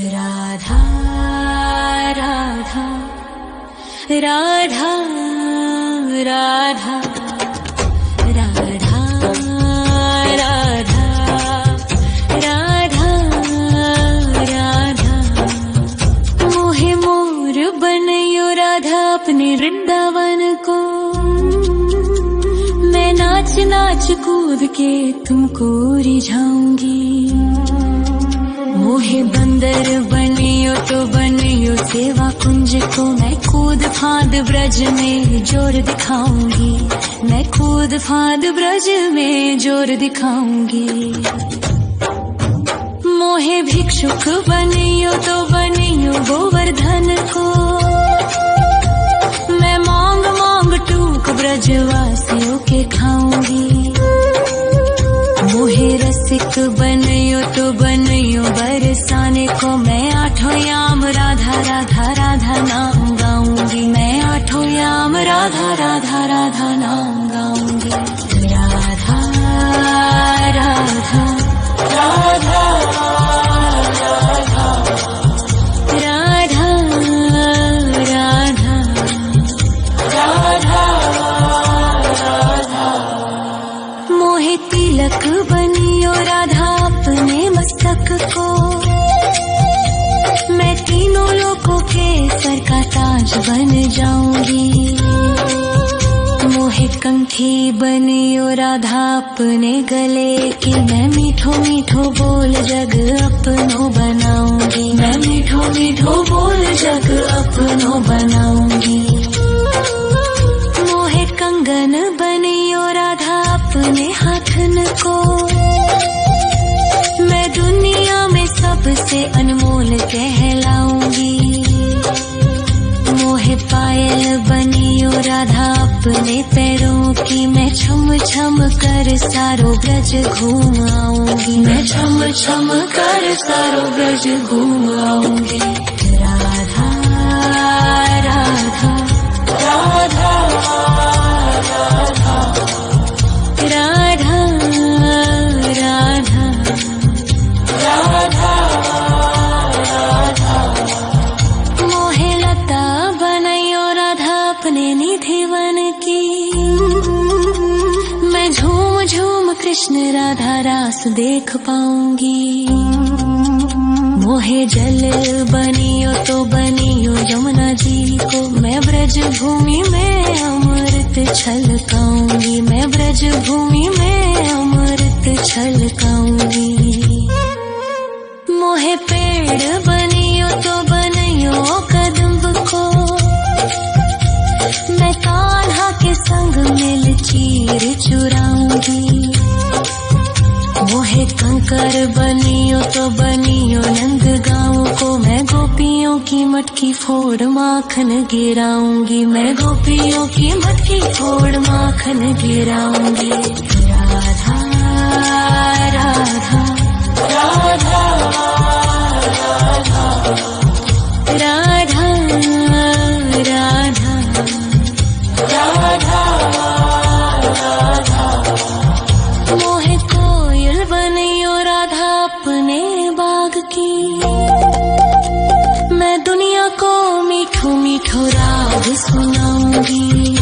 राधा राधा राधा राधा राधा राधा राधा राधा मोहे मोर बनयो राधा अपने वृंदावन को। मैं नाच नाच कूद के तुमको रिझाऊंगी। मोहे बंदर बनियो तो बनियो सेवा कुंज को। मैं कूद फांद ब्रज में जोर दिखाऊंगी। मैं कूद फांद ब्रज में जोर दिखाऊंगी। मोहे भिक्षुक बनियो तो बनियो गोवर्धन को। मैं मांग मांग टूक ब्रजवासियों के खाऊंगी। मोहे रसिक बनियो तो बनियो बरसाने को। मैं आठों याम राधा राधा राधा नाम गाऊंगी। मैं आठों याम राधा राधा राधा नाम गाऊंगी। राधा राधा राधा राधा राधा राधा राधा। मोहे तिलक बनियो राधा अपने मस्तक को। मैं तीनों लोगों के सर का ताज बन जाऊंगी। मोहे कंठी बनियो राधा अपने गले की। मैं मीठो मीठो बोल जग अपनो बनाऊंगी। मैं मीठो मीठो बोल जग अपनो बनाऊंगी। मोहे कंगन बनियो राधा अपने हाथन को। मैं दुनिया में सबसे अनमोल कहलाऊंगी। मोहे पायल बनियो राधा अपने पैरों की। मैं छम छम कर सारो ब्रज घूम आऊंगी। मैं छम छम कर सारो ब्रज घूम आऊंगी। राधा राधा राधा राधा राधा राधा राधा। मोहे लता बनयो राधा अपने निधि वन की। मैं झूम झूम कृष्ण राधा रास देख पाऊंगी। मोहे जल बनियो तो बनियो यमुना जी को। मैं ब्रज भूमि में अमृत छलकाऊंगी। मैं ब्रज भूमि में अमृत छलकाऊंगी। मोहे पेड़ बनियो तो बनियो कदम्ब को। मैं कान्हा के संग मिल चीर चुराऊंगी। मोहे कंकर बनियो तो बनियो नंद गाँव को। मैं गोपियों की मटकी फोड़ माखन गिराऊंगी। मैं गोपियों की मटकी फोड़ माखन गिराऊंगी। राधा राधा राधा राधा राधा राधा। मोहे कोयल बनियो राधा अपने बाग की। मैं दुनिया को मीठो मीठो राग सुनाऊंगी।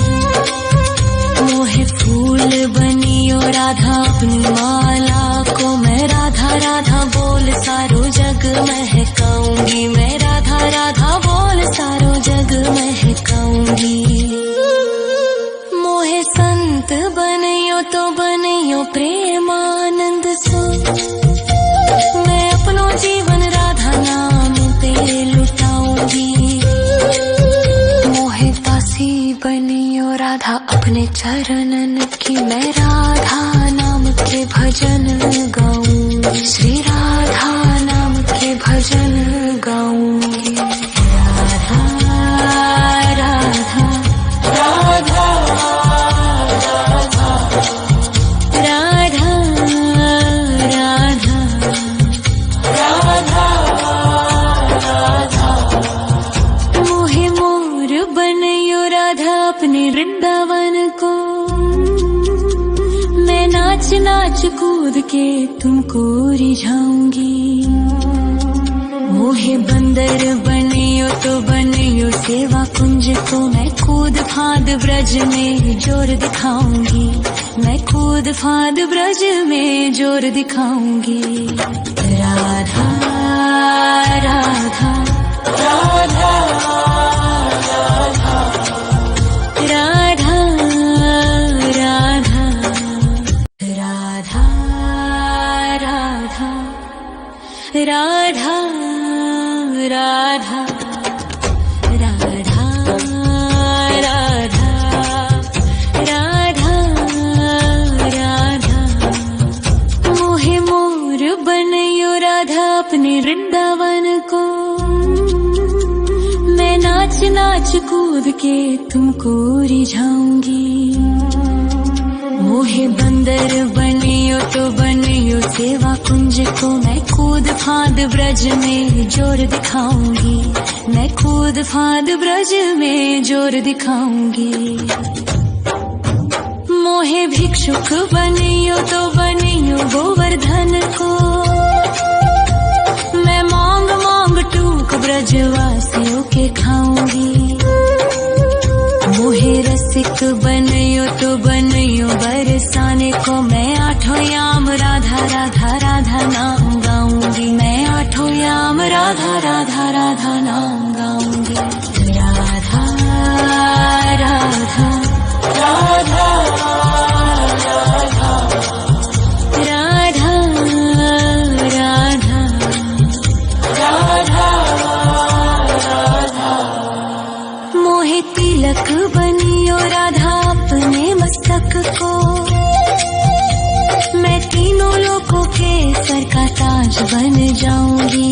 मोहे फूल बनियो राधा अपनी माला को। मैं राधा राधा बोल सारो जग महकाऊंगी। मैं राधा राधा बोल सारो जग महकाऊंगी। मोहे संत बनियो तो बनियो प्रेमानंद सो। मैं अपनो जीवन राधा नाम पे लुटाऊंगी। मोहे दासी बनियो राधा अपने चरणन की। मैं राधा नाम के भजन गाऊंगी। श्री राधा नाम के भजन गाऊंगी। राधा राधा राधा राधा राधा राधा। मोहे मोर बनयो राधा अपने वृंदावन को। मैं नाच नाच कूद के तुमको रिझाऊंगी। मोहे बंदर बनियो तो बनियो सेवा कुंज को, मैं कूद फांद ब्रज में जोर दिखाऊंगी, मैं कूद फांद ब्रज में जोर दिखाऊंगी। राधा राधा राधा राधा राधा राधा राधा राधा राधा राधा राधा राधा राधा मोहे मोर बनयो राधा अपने वृंदावन को, मैं नाच नाच कूद के तुमको रिझाऊंगी। मोहे बंदर बनियो तो बनियो सेवा कुंज को, मैं कूद फांद ब्रज में जोर दिखाऊंगी, मैं कूद फांद ब्रज में जोर दिखाऊंगी। मोहे भिक्षुक बनियो तो बनियो गोवर्धन को, मैं मांग मांग टूक ब्रजवासियों के खाऊंगी। मोहे रसिक बनियो तो बनियो बरसाने को, मैं आठों याम राधा राधा राधा नाम गाऊंगी, मैं आठों याम राधा राधा राधा नाम गाऊंगी। राधा राधा राधा राधा राधा राधा राधा मोहे तिलक बनियो राधा अपने मस्तक को, मैं तीनों लोगों के सर का ताज बन जाऊंगी।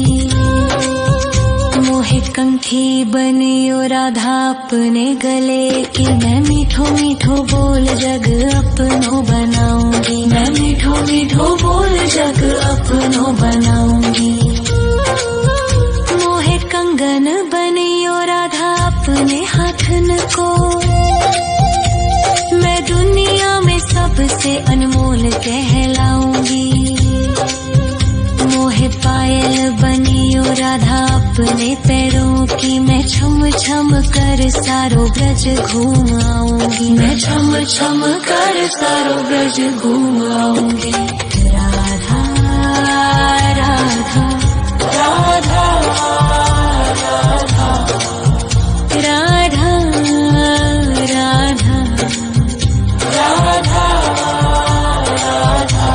मोहे कंठी बनियो राधा अपने गले की, मैं मीठो मीठो बोल जग अपनो बनाऊंगी, मैं मीठो मीठो बोल जग अपनो बनाऊंगी। मोहे कंगन बनियो राधा अपने हाथन को, मैं दुनिया में सबसे अनमोल कहलाऊंगी। मोहे पायल बनियो राधा अपने पैरों की, मैं छम छम कर सारो ब्रज घूम आऊंगी, मैं छम छम कर सारो ब्रज घूम आऊंगी। राधा राधा राधा राधा राधा राधा राधा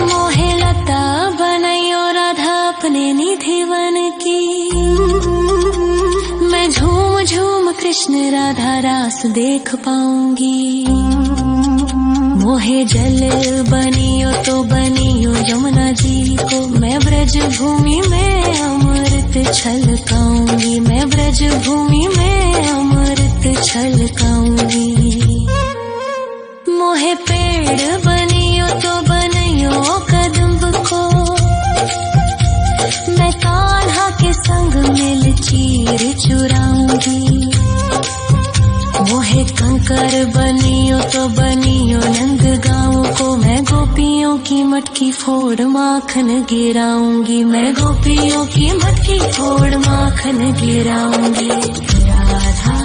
मोहे लता बनयो राधा अपने निधिवन की, मैं झूम झूम कृष्ण राधा रास देख पाऊंगी। मोहे जल बनियो तो बनियो यमुना जी को, मैं ब्रज भूमि में अमृत छलकाऊंगी, मैं ब्रज भूमि में अमृत छलकाऊंगी। मोहे पेड़ बनियो तो बनियो कदम्ब को, मैं कान्हा के संग मिल चीर चुराऊंगी। मोहे कंकर बनियो तो बनियो नंद गाँव को, मैं गोपियों की मटकी फोड़ माखन गिराऊंगी, मैं गोपियों की मटकी फोड़ माखन गिराऊंगी। राधा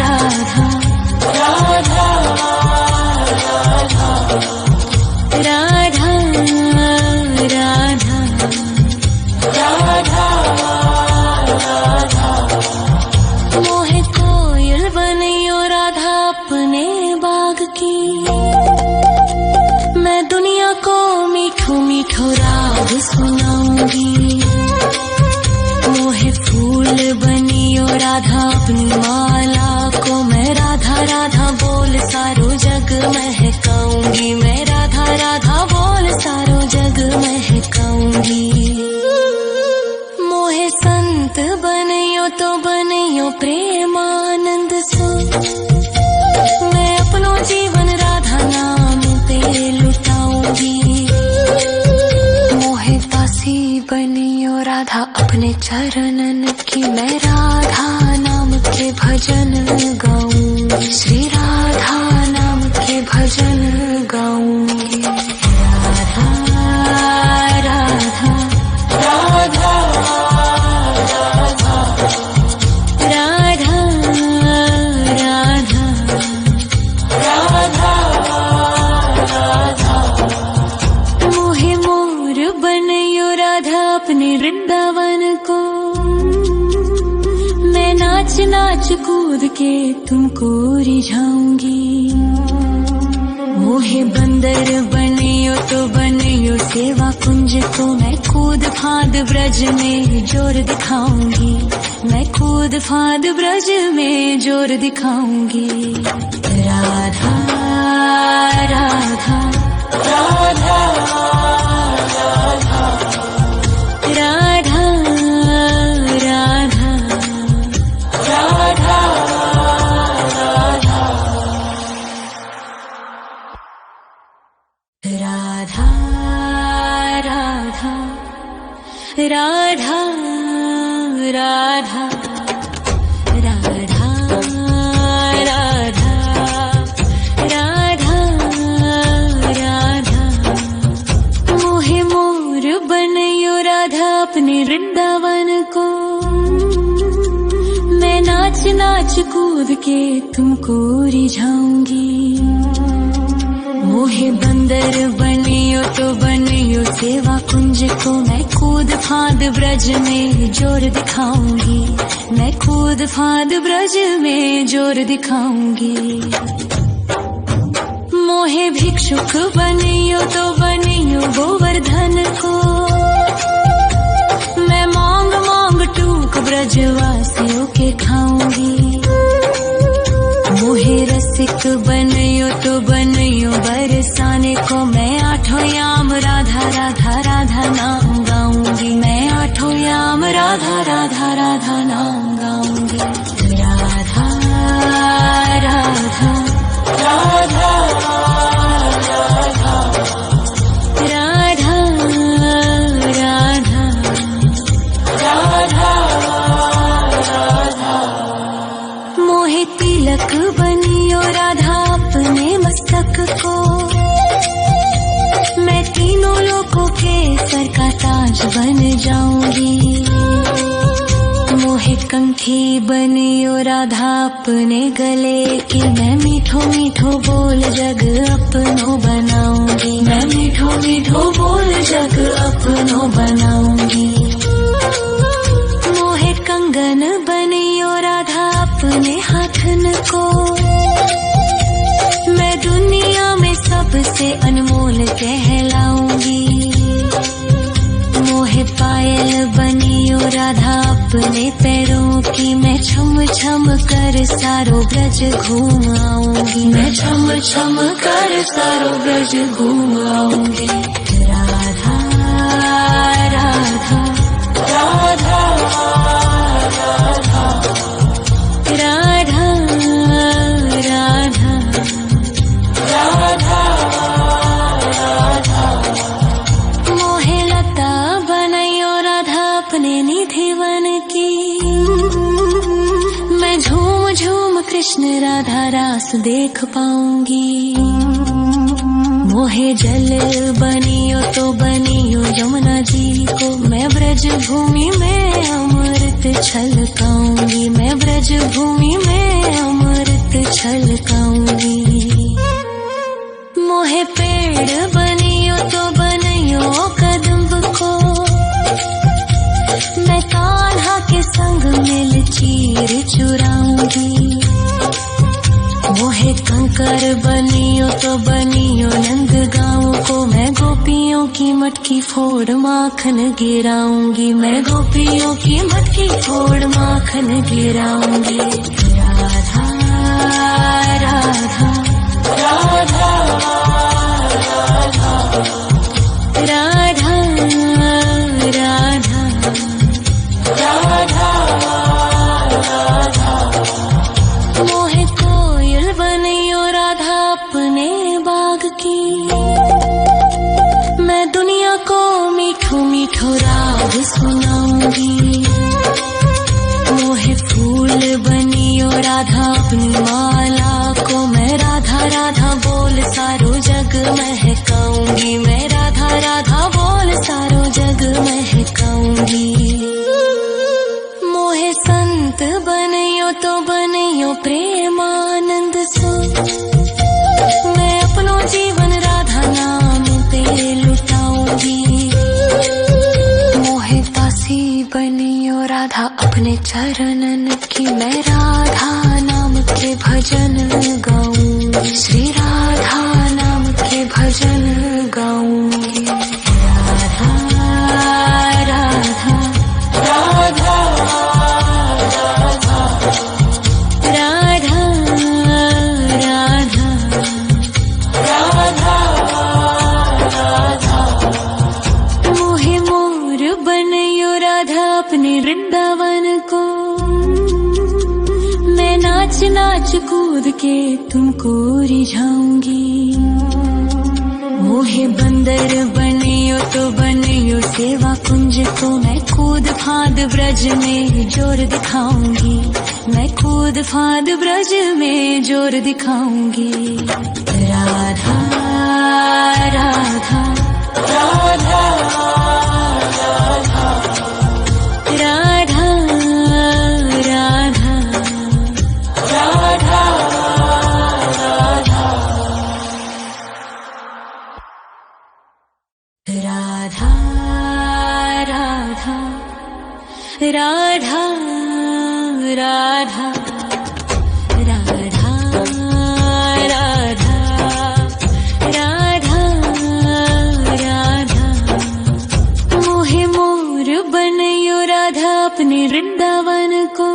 राधा राधा राधा राधा राधा राधा मोहे कोयल बनियो राधा अपने बाग की, मैं दुनिया को मीठो मीठो राग सुनाऊंगी। मोहे फूल बनियो राधा अपनी माला को, मैं राधा राधा बोल सारो जग महकाऊंगी, मैं राधा राधा बोल सारो जग महकाऊंगी। मोहे संत बनियो तो बनियो प्रेमानंद सो, मैं अपनो जीवन राधा नाम पे लुटाऊंगी। मोहे दासी बनियो राधा अपने चरणन की, मैं राधा नाम के भजन गाऊंगी, श्री राधा नाम के भजन गाऊंगी। राधा राधा राधा अपने वृंदावन को। मैं नाच नाच कूद के तुमको रिझाऊंगी। मोहे बंदर बनियो तो बनियो सेवा कुंज को। मैं कूद फांद ब्रज में जोर दिखाऊंगी। मैं कूद फांद ब्रज में जोर दिखाऊंगी। राधा राधा राधा राधा राधा राधा राधा राधा राधा राधा राधा राधा राधा राधा। मोहे मोर बनयो राधा अपने वृंदावन को। मैं नाच नाच कूद के तुमको रिझाऊंगी। मोहे बंदर बनियो तो बनियो सेवा कुंज को। मैं कूद फांद ब्रज में जोर दिखाऊंगी। मैं कूद फांद ब्रज में जोर दिखाऊंगी। मोहे भिक्षुक बनियो तो बनियो गोवर्धन को। मैं मांग मांग टूक ब्रजवासियों के खाऊंगी। मोहे रसिक बनियो तो बनियो बरसाने को। मैं आठों याम राधा राधा राधा नाम गाऊंगी। मैं आठों याम राधा राधा राधा नाम गाऊंगी। राधा राधा राधा राधा राधा राधा राधा। मोहे तिलक बनियो राधा अपने मस्तक को। मैं तीनों लोगों के सर का ताज बन जाऊंगी। मोहे कंठी बनियो राधा अपने गले की। मैं मीठो मीठो बोल जग अपनो बनाऊंगी। मैं मीठो मीठो बोल जग अपनो बनाऊंगी। मोहे कंगन बनियो राधा अपने हाथन को। मैं दुनिया में सबसे अनमोल कहलाऊंगी। मोहे पायल बनियो राधा अपने पैरों की। मैं छम छम कर सारो ब्रज घूम आऊंगी। मैं छम छम कर सारो ब्रज घूम आऊंगी। राधा राधा राधा राधा राधा राधा राधा राधा। मोहे लता बनयो राधा अपने निधि वन की। मैं झूम झूम कृष्ण राधा रास देख पाऊंगी। मोहे जल बनियो तो बनियो यमुना जी को। मैं ब्रज भूमि में अमृत छलकाऊंगी। मैं ब्रज भूमि में अमृत छलकाऊंगी। मोहे पेड़ बनियो तो बनियो कदम्ब को। मैं कान्हा के संग मिल चीर चुराऊंगी। मोहे कंकर बनियो तो बनियो नंद गाँव को। मैं गोपियों की मटकी फोड़ माखन गिराऊंगी। मैं गोपियों की मटकी फोड़ माखन गिराऊंगी। राधा राधा राधा राधा राधा राधा राधा। मोहे कोयल बनियो राधा अपने बाग की। मैं दुनिया को मीठो मीठो राग सुनाऊंगी। मोहे फूल बनियो राधा अपनी माला को। मैं राधा राधा बोल सारो जग महकाऊंगी। मैं राधा राधा बोल सारो जग महकाऊंगी। मोहे संत बनियो तो बनियो प्रेमानंद सो। मैं अपनो जीवन राधा नाम पे लुटाऊंगी। मोहे बांसी बनियो राधा अपने चरणन की, मैं राधा नाम के भजन गाऊंगी, श्री राधा नाम के भजन गाऊंगी। राधा राधा राधा राधा राधा राधा मोहे मोर बनयो राधा अपने वृंदावन को, मैं नाच नाच कूद के तुमको रिझाऊंगी। मोहे बंदर बनियो तो बनियो सेवा कुंज को, मैं कूद फांद ब्रज में जोर दिखाऊंगी, मैं कूद फांद ब्रज में जोर दिखाऊंगी। राधा राधा राधा राधा राधा राधा राधा राधा राधा राधा राधा राधा राधा मोहे मोर बनयो राधा अपने वृंदावन को,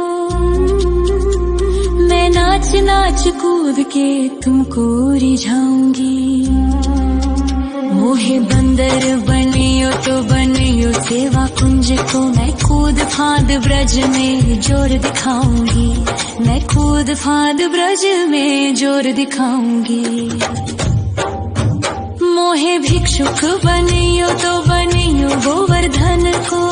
मैं नाच नाच कूद के तुमको रिझाऊंगी। मोहे बंदर बनियो तो बनियो सेवा कुंज को, मैं कूद फांद ब्रज में जोर दिखाऊंगी, मैं कूद फांद ब्रज में जोर दिखाऊंगी। मोहे भिक्षुक बनियो तो बनियो गोवर्धन को,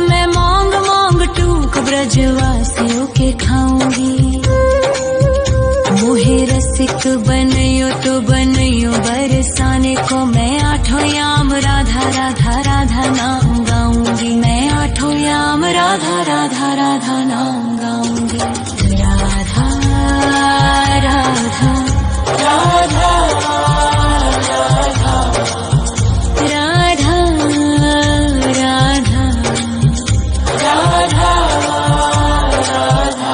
मैं मांग मांग टूक ब्रजवासियों के खाऊंगी। मोहे रसिक बनियो तो बनियो बरसाने को, मैं आठों याम राधा राधा राधा नाम गाऊंगी, मैं आठों याम राधा राधा राधा नाम गाऊंगी। राधा राधा राधा राधा राधा राधा राधा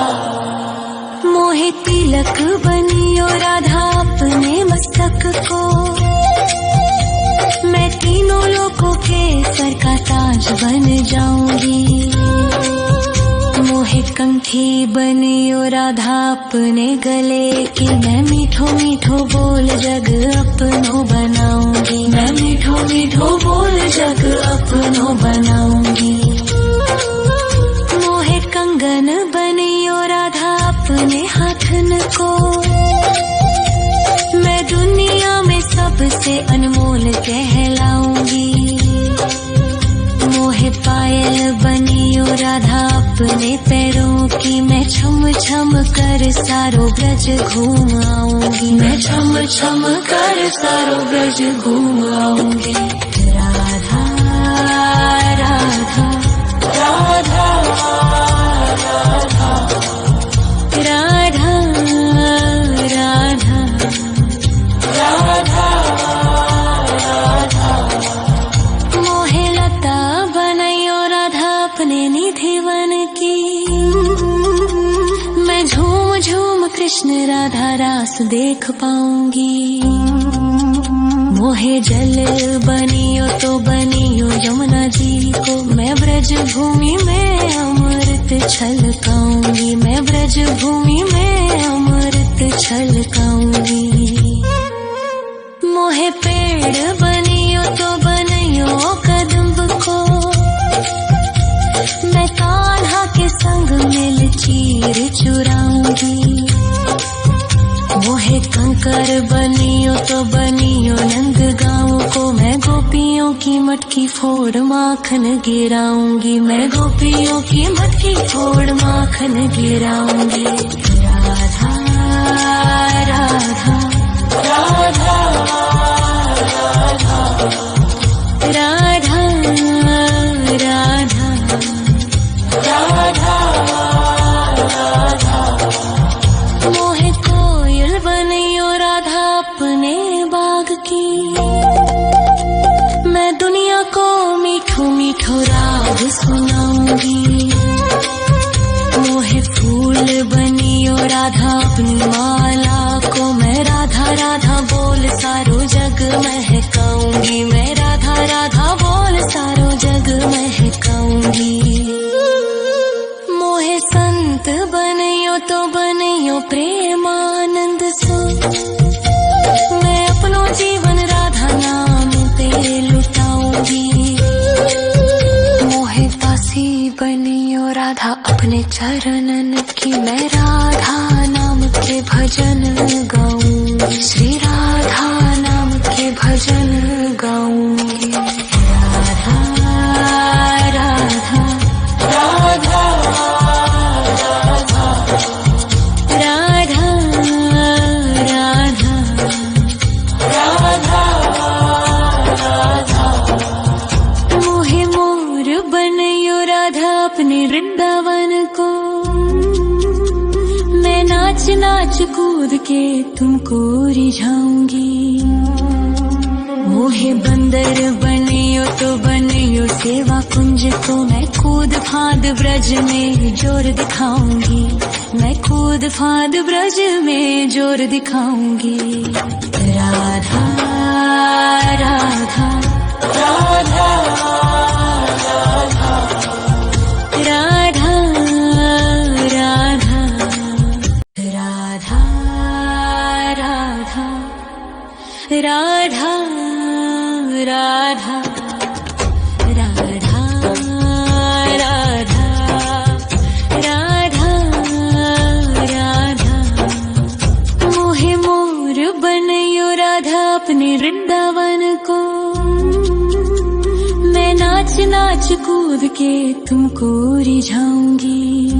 मोहे तिलक बनियो राधा अपने मस्तक को, मैं तीनों लोगों के सर का ताज बन जाऊंगी। मोहे कंठी बनियो राधा अपने गले की, मैं मीठो मीठो बोल जग अपनो बनाऊंगी, मैं मीठो मीठो बोल जग अपनो बनाऊंगी। मोहे कंगन बनियो राधा अपने हाथन को, मैं दुनिया में सबसे अनमोल कहलाऊंगी। मोहे पायल बनियो राधा अपने पैरों की, मैं छम छम कर सारो ब्रज घूम आऊंगी, मैं छम छम कर सारो ब्रज घूम आऊंगी। राधा राधा राधा राधा राधा राधा राधा मोहे लता बनयो राधा अपने निधिवन की, मैं झूम झूम कृष्ण राधा रास देख पाऊंगी। मोहे जल बनियो तो बनियो यमुना जी को, मैं ब्रज भूमि में अमृत छलकाऊंगी, मैं ब्रज भूमि में अमृत छलकाऊंगी। मोहे पेड़ बनियो तो बनियो कदम्ब को, मैं कान्हा के संग मिल चीर चुराऊंगी। मोहे कंकर बनियो तो बनियो नंद गाँव को, मैं गोपियों की मटकी फोड़ माखन गिराऊंगी, मैं गोपियों की मटकी फोड़ माखन गिराऊंगी। राधा राधा राधा राधा राधा राधा राधा मोहे कोयल बनियो राधा अपने बाग की, मैं दुनिया को मीठो मीठो मीठो राग सुनाऊंगी। मोहे फूल बनियो राधा अपनी माला को मैं राधा राधा बोल सारो जग महकाऊंगी। मैं राधा राधा बोल सारो जग महकाऊंगी। मोहे संत बनियो तो बनियो प्रेमानंद सो मैं अपनो जीवन राधा नाम पे लुटाऊंगी। मोहे दासी बनियो राधा अपने चरणन की मैं राधा नाम के भजन गाऊंगी। श्री राधा नाम के भजन गाऊंगी। राधा राधा राधा राधा राधा राधा राधा। मोहे मोर बनियो राधा अपने वृंदावन को मैं नाच नाच कूद के तुमको रिझाऊंगी। मोहे बंदर बनियो तो बनियो सेवा कुंज को मैं कूद फांद ब्रज में जोर दिखाऊंगी। मैं कूद फांद ब्रज में जोर दिखाऊंगी। राधा राधा राधा राधा राधा राधा राधा राधा राधा राधा राधा राधा राधा। मोहे मोर बनियो राधा अपने वृंदावन को मैं नाच नाच कूद के तुमको रिझाऊंगी।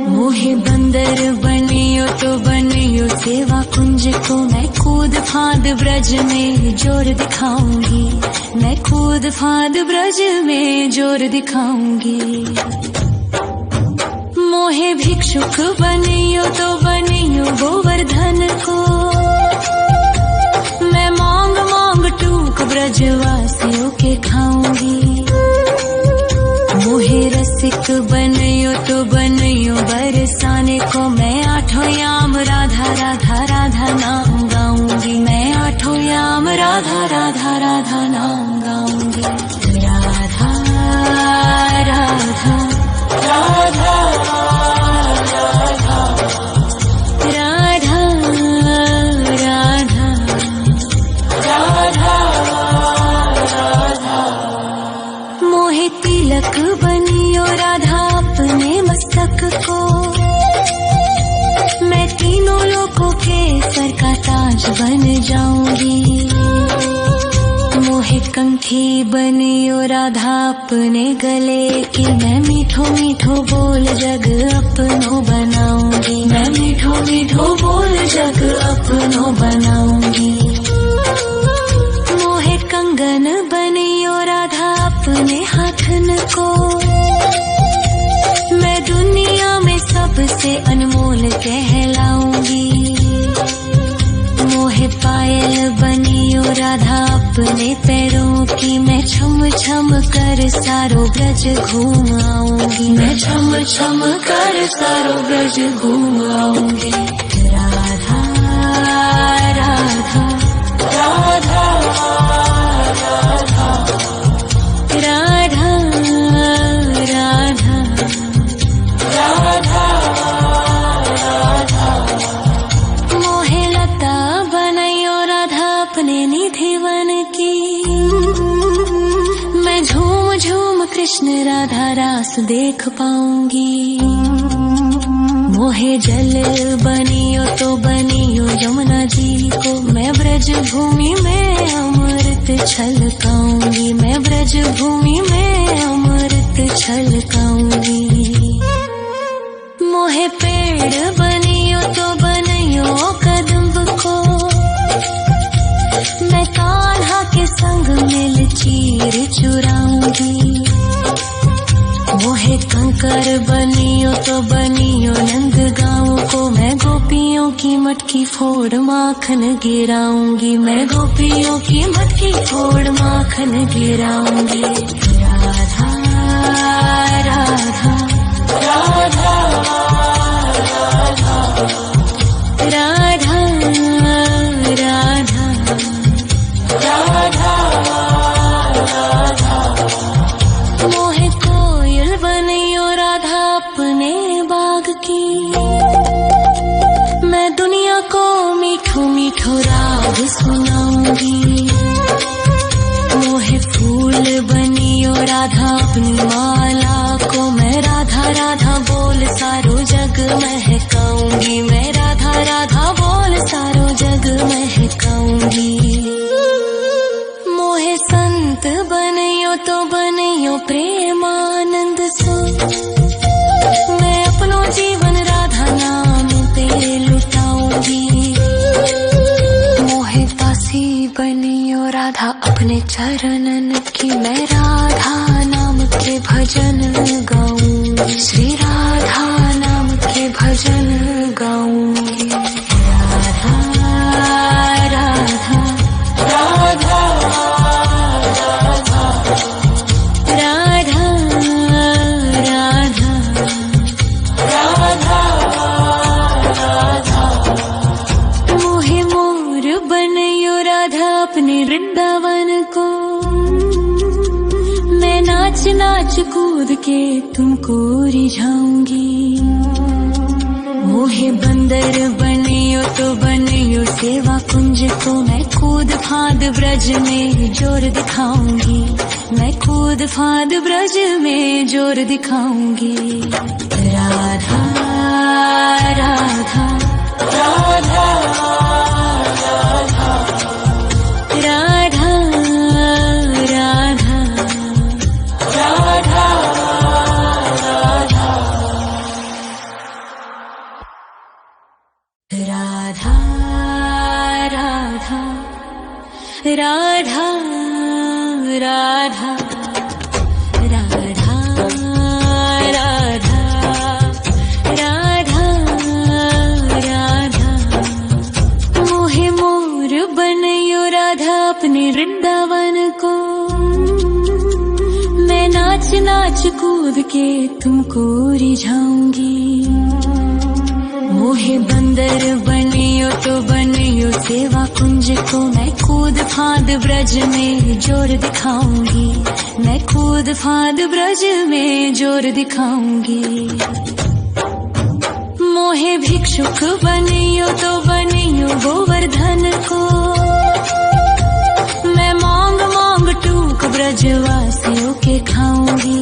मोहे बंदर बनियो तो बनियो सेवा कुंज को मैं कूद फांद ब्रज में जोर दिखाऊंगी। मैं कूद फांद ब्रज में जोर दिखाऊंगी। मोहे भिक्षुक बनियो तो बनियो गोवर्धन को मैं मांग मांग टूक ब्रजवासियों के खाऊंगी। मोहे रसिक बनियो तो बनियो बरसाने को मैं आठों याम राधा राधा राधा नाम गाऊंगी। मैं आठों याम राधा राधा राधा नाम गाऊंगी। राधा राधा राधा राधा राधा राधा राधा। मोहे तिलक बनियो राधा अपने मस्तक को मैं तीनों लोगों के सर का ताज बन जाऊंगी। मोहे कंठी बनियो राधा अपने गले की मैं मीठो मीठो बोल जग अपनो बनाऊंगी। मैं मीठो मीठो बोल जग अपनो बनाऊंगी। मोहे कंगन बनियो राधा अपने हाथन को मैं दुनिया में सबसे अनमोल कहलाऊंगी। मोहे पायल बनियो राधा अपने पैरों की मैं छम छम कर सारो ब्रज घूम आऊंगी। मैं छम छम कर सारो ब्रज घूम आऊंगी। राधा राधा राधा राधा राधा राधा राधा राधा। मोहे लता बनायो राधा अपने निधिवन की मैं झूम झूम कृष्ण राधा रास देख पाऊंगी। मोहे जल बनियो तो बनियो यमुना जी को मैं ब्रज भूमि में अमृत छलकाऊंगी। मैं ब्रज भूमि में अमृत छलकाऊंगी। मोहे पेड़ बनियो तो बनियो कदम्ब को मैं कान्हा के संग मिल चीर चुराऊंगी। मोहे कंकर बंदर बनियो तो बनियो नंद गाँव को मैं गोपियों की मटकी फोड़ माखन गिराऊंगी, मैं गोपियों की मटकी फोड़ माखन गिराऊंगी। राधा राधा राधा राधा राधा राधा राधा मोहे कोयल बनियो राधा अपने बाग की, मैं दुनिया को मीठो मीठो राग सुनाऊंगी। मोहे फूल बनियो राधा अपनी माला को, मैं राधा राधा बोल सारो जग महकाऊंगी, मैं राधा राधा बोल सारो जग महकाऊंगी। मोहे संत बनियो तो बनियो प्रेमानंद सो, मैं अपनो जीवन राधा नाम पे लुटाऊंगी। मोहे दासी बनियो राधा अपने चरणन की, मैं राधा नाम के भजन गाऊंगी, श्री राधा नाम के भजन गाऊंगी। राधा राधा राधा राधा राधा राधा राधा मोहे मोर बनियो राधा अपने वृंदावन को, मैं नाच नाच कूद के तुमको रिझाऊंगी। मोहे बंदर बनियो तो बनियो सेवा कुंज को, मैं कूद फांद ब्रज में जोर दिखाऊंगी, मैं कूद फांद ब्रज में जोर दिखाऊंगी। राधा राधा राधा राधा राधा राधा राधा राधा राधा राधा राधा राधा राधा राधा राधा मोहे मोर बनियो राधा अपने वृंदावन को, मैं नाच नाच कूद के तुमको रिझाऊंगी। मोहे बंदर बनियो तो बनियो सेवा कुंज को, मैं कूद फांद ब्रज में जोर दिखाऊंगी, मैं कूद फांद ब्रज में जोर दिखाऊंगी। मोहे भिक्षुक बनियो तो बनियो गोवर्धन को, मैं मांग मांग टूक ब्रजवासियों के खाऊंगी।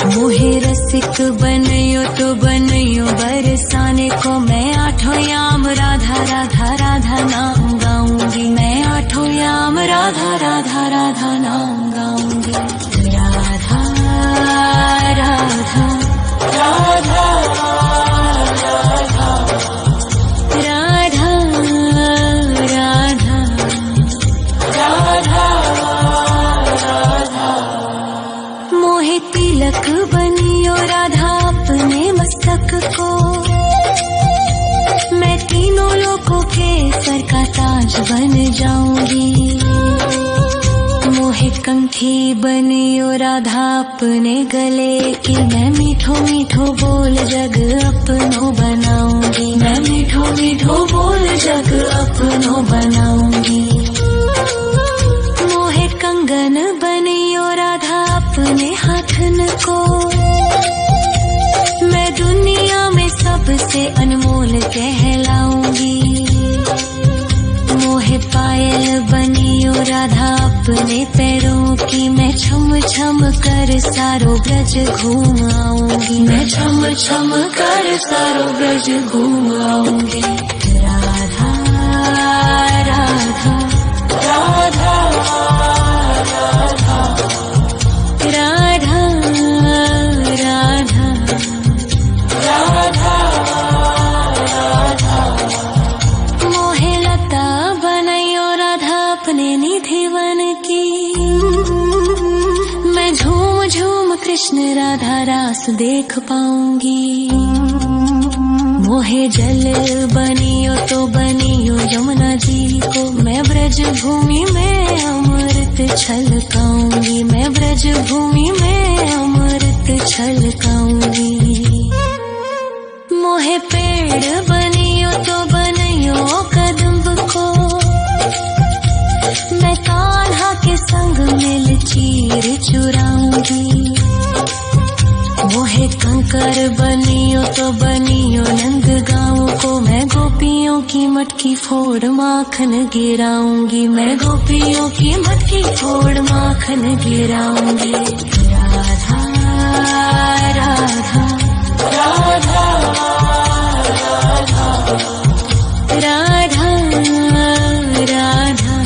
मोहे रसिक बनियो तो बनियो बरसाने को, मैं आठों याम राधा राधा राधा नाम गाऊंगी, मैं आठों याम राधा राधा राधा नाम गाऊंगी। राधा राधा राधा राधा राधा राधा राधा राधा मोहे तिलक बनियो राधा अपने मस्तक को, मैं तीनों लोगों के सर का ताज बन जाऊंगी। मोहे कंठी बनियो राधा अपने गले की, मैं मीठो मीठो बोल जग अपनो बनाऊंगी, मैं मीठो मीठो बोल जग अपनो बनाऊंगी। मोहे कंगन बनियो राधा अपने हाथन को, मैं दुनिया में सबसे अनमोल कहलाऊंगी। मोहे पायल बनियो राधा अपने पैरों की, मैं छम छम कर सारो ब्रज घूम आऊंगी, मैं छम छम कर सारो ब्रज घूम आऊंगी। राधा राधा राधा राधा राधा राधा राधा राधा मोहे लता बनैयो राधा अपने निधि वन की, मैं झूम झूम कृष्ण राधा रास देख पाऊंगी। मोहे जल बनियो तो बनियो यमुना जी को, मैं ब्रज भूमि में अमृत छलकाऊंगी, मैं ब्रज भूमि में अमृत छलकाऊंगी। मोहे पेड़ बनियो तो बनियो कदम्ब को, मैं कान्हा के संग मिल चीर चुराऊंगी। मोहे कंकर बनियो तो बनियो नंद गाँव को, मैं गोपियों की मटकी फोड़ माखन गिराऊंगी, मैं गोपियों की मटकी फोड़ माखन गिराऊंगी। राधा राधा राधा राधा राधा राधा राधा।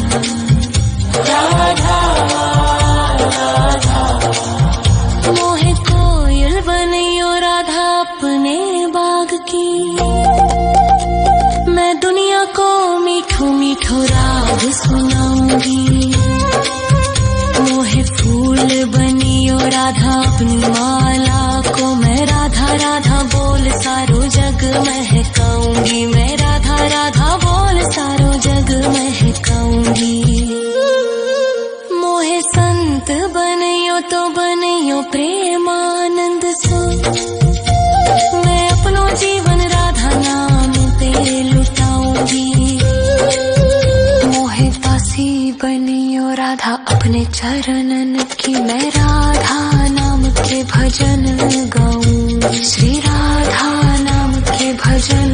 मोहे कोयल बनियो राधा अपने बाग की, मैं दुनिया को मीठो मीठो राग सुनाऊंगी। मोहे फूल बनियो राधा अपनी माला को, मैं राधा राधा बोल सारो जग महकाऊंगी, मैं राधा राधा बोल सारो जग महकाऊंगी। मोहे संत बनियो तो बनियो प्रेमानंद सो, मैं अपनो जीवन राधा नाम पे लुटाऊंगी। मोहे दासी बनियो राधा अपने चरणन की, मैं राधा नाम के भजन गाऊंगी, श्री राधा नाम के भजन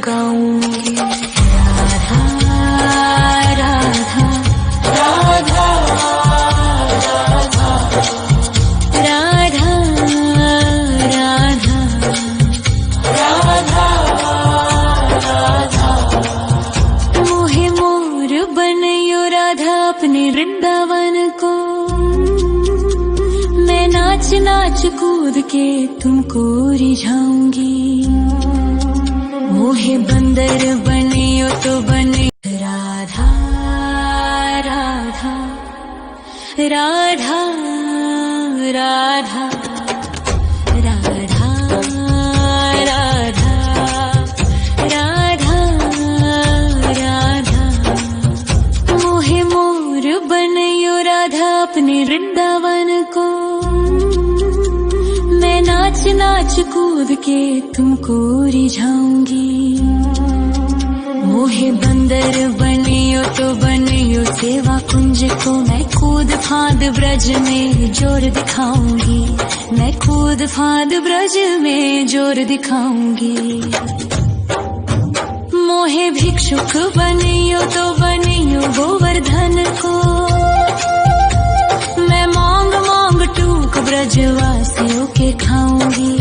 गाऊंगी। राधा राधा राधा राधा राधा राधा राधा। मोहे मोर बनियो राधा अपने वृंदावन को, मैं नाच नाच कूद के तुमको रिझाऊंगी। मोहे बंदर बनियो तो बनियो राधा राधा राधा राधा राधा राधा राधा। मोहे मोर बनियो राधा अपने वृंदावन को, मैं नाच नाच कूद के तुमको रिझाऊंगी। मोहे बंदर बनियो तो बनियो सेवा कुंज को, मैं कूद फांद ब्रज में जोर दिखाऊंगी, मैं कूद फांद ब्रज में जोर दिखाऊंगी। मोहे भिक्षुक बनियो तो बनियो गोवर्धन को, मैं मांग मांग टूक ब्रजवासियों के खाऊंगी।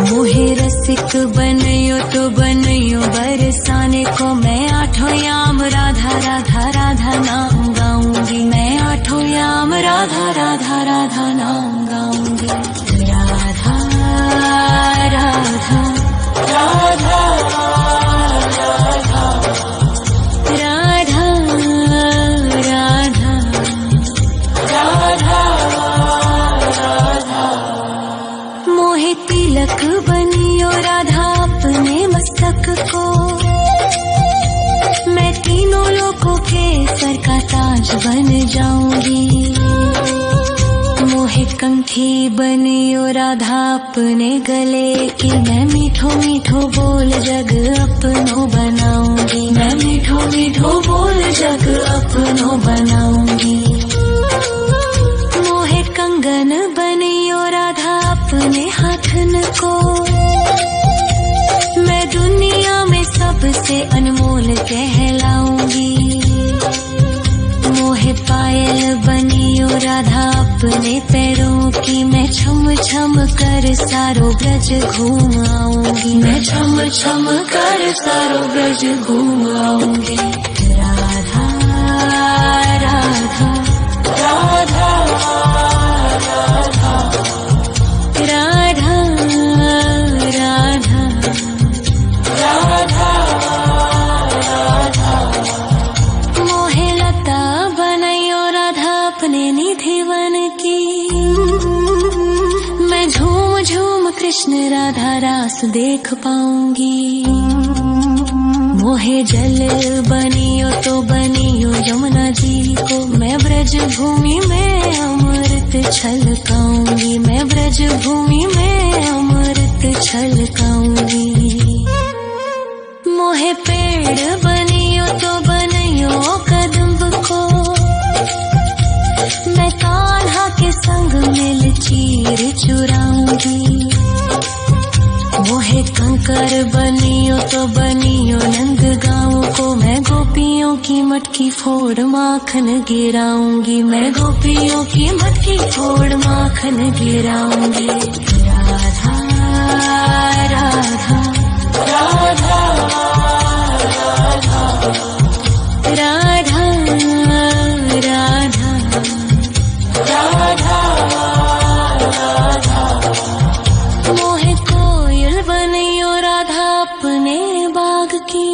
मोहे रसिक बनियो तो बनियो बरसाने को, मैं आठों याम राधा राधा राधा नाम गाऊंगी, मैं आठों याम राधा राधा राधा नाम गाऊंगी। राधा राधा राधा राधा राधा राधा राधा राधा। मोहे तिलक बनियो राधा अपने मस्तक को, मैं तीनों लोगों के सर का ताज बन जाऊंगी। मोहे कंठी बनियो राधा अपने गले की, मैं मीठो मीठो बोल जग अपनो बनाऊंगी, मैं मीठो मीठो बोल जग अपनो बनाऊंगी। मोहे कंगन बनियो राधा अपने हाथन को, मैं दुनिया में सबसे अनमोल कहलाऊंगी। मोहे पायल बनियो राधा अपने पैरों की, मैं छम छम कर सारो ब्रज घूम आऊंगी, मैं छम छम कर सारो ब्रज घूम आऊंगी। राधा राधा राधा राधा राधा राधा राधा राधा। मोहे लता बनैयो राधा अपने निधि वन की, कृष्ण राधा रास देख पाऊंगी। मोहे जल बनियो तो बनियो यमुना जी को, मैं ब्रज भूमि में अमृत छलकाऊंगी, मैं ब्रज भूमि में अमृत छलकाऊंगी। मोहे पेड़ बनियो तो बनियो कदम्ब को, मैं कान्हा के संग मिल चीर चुराऊंगी। मोहे कंकर बनियो तो बनियो नंदगांव को, मैं गोपियों की मटकी फोड़ माखन गिराऊंगी, मैं गोपियों की मटकी फोड़ माखन गिराऊंगी। राधा राधा राधा राधा राधा राधा राधा। मोहे कोयल बनियो राधा अपने बाग की,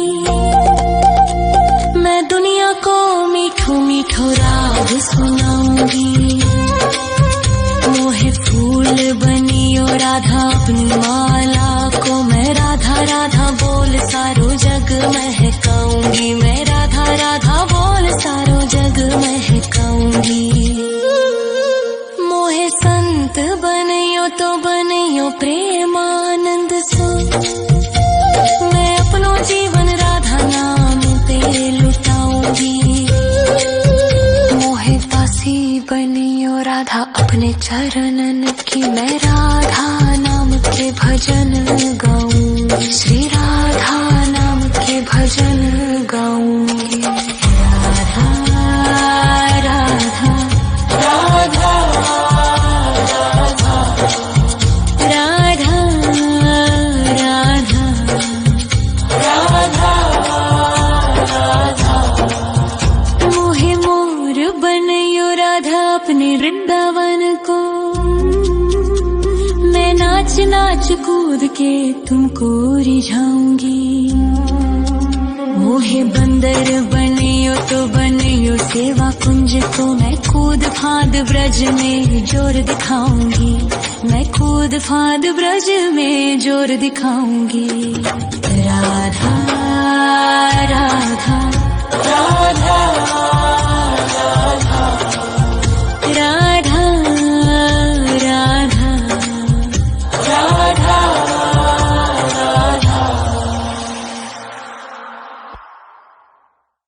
मैं दुनिया को मीठो मीठो राग सुनाऊंगी। मोहे फूल बनियो राधा अपनी माला को, मैं राधा राधा बोल सारो जग महकाऊंगी, मैं राधा राधा बोल सारो जग महकाऊंगी। मोहे संत बनियो तो बनियो प्रेमानंद सो, मैं अपनो जीवन राधा नाम पे लुटाऊंगी। मोहे दासी बनियो राधा अपने चरणन की, मैं राधा नाम के भजन गाऊंगी, श्री राधा नाम के भजन गाऊंगी। राधा राधा राधा राधा राधा राधा राधा। मोहे मोर बनियो राधा अपने वृंदावन को, मैं नाच नाच कूद के तुमको रिझाऊंगी। मोहे बंदर बनियो तो बनियो सेवा कुंज को, मैं कूद फांद ब्रज में जोर दिखाऊंगी, मैं कूद फांद ब्रज में जोर दिखाऊंगी। राधा राधा राधा